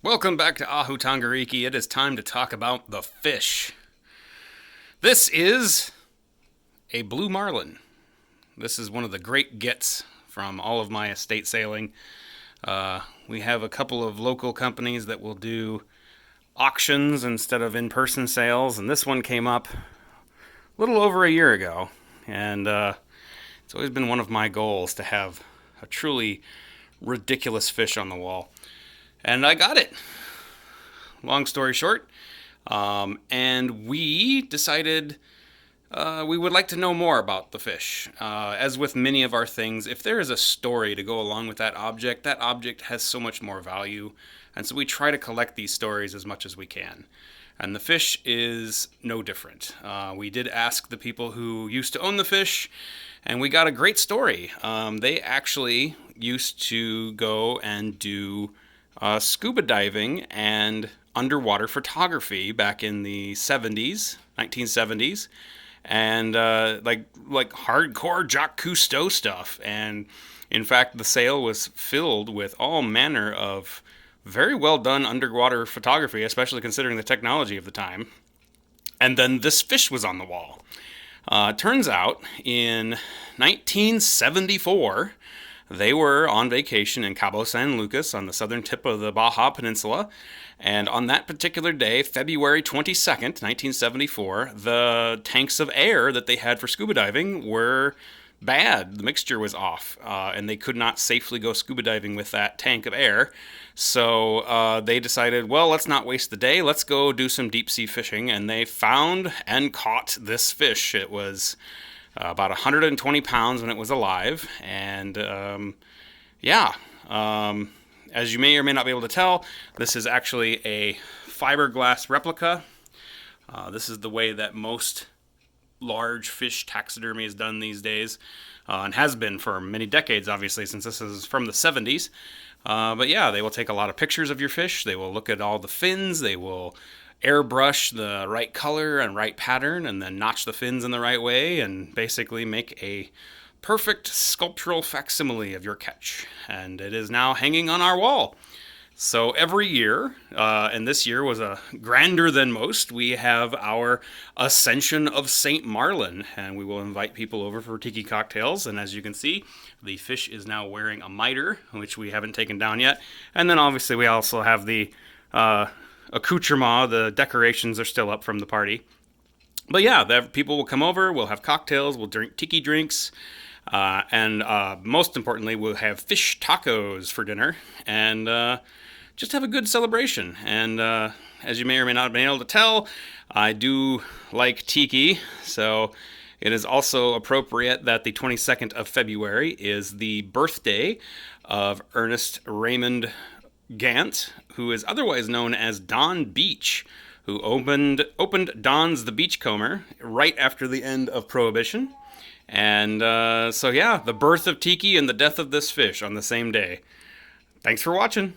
Welcome back to Ahu Tangariki. It is time to talk about the fish. This is a blue marlin. This is one of the great gets from all of my estate sailing. We have a couple of local companies that will do auctions instead of in-person sales, and this one came up a little over a year ago. And it's always been one of my goals to have a truly ridiculous fish on the wall. And I got it. Long story short. And we decided we would like to know more about the fish. As with many of our things, if there is a story to go along with that object has so much more value. And so we try to collect these stories as much as we can. And the fish is no different. We did ask the people who used to own the fish, and we got a great story. They actually used to go and do scuba diving and underwater photography back in the 1970s, and like hardcore Jacques Cousteau stuff. And in fact, the sale was filled with all manner of very well done underwater photography, especially considering the technology of the time. And then this fish was on the wall. Turns out in 1974, they were on vacation in Cabo San Lucas on the southern tip of the Baja Peninsula. And on that particular day, February 22nd, 1974, the tanks of air that they had for scuba diving were bad. The mixture was off, and they could not safely go scuba diving with that tank of air. So they decided, well, let's not waste the day. Let's go do some deep sea fishing. And they found and caught this fish. It was about 120 pounds when it was alive. And as you may or may not be able to tell, this is actually a fiberglass replica. This is the way that most large fish taxidermy is done these days, and has been for many decades, obviously, since this is from the 70s. But yeah, they will take a lot of pictures of your fish. They will look at all the fins. They will airbrush the right color and right pattern, and then notch the fins in the right way, and basically make a perfect sculptural facsimile of your catch. And it is now hanging on our wall. So every year, and this year was a grander than most, we have our Ascension of St. Marlin, and we will invite people over for tiki cocktails. And as you can see, the fish is now wearing a mitre, which we haven't taken down yet. And then obviously we also have the accoutrement. The decorations are still up from the party. But yeah, people will come over, we'll have cocktails, we'll drink tiki drinks, and most importantly, we'll have fish tacos for dinner, and just have a good celebration. And as you may or may not have been able to tell, I do like tiki, so it is also appropriate that the 22nd of February is the birthday of Ernest Raymond Gant, who is otherwise known as Don Beach, who opened Don's the Beachcomber right after the end of Prohibition. And so yeah, the birth of tiki and the death of this fish on the same day. Thanks for watching.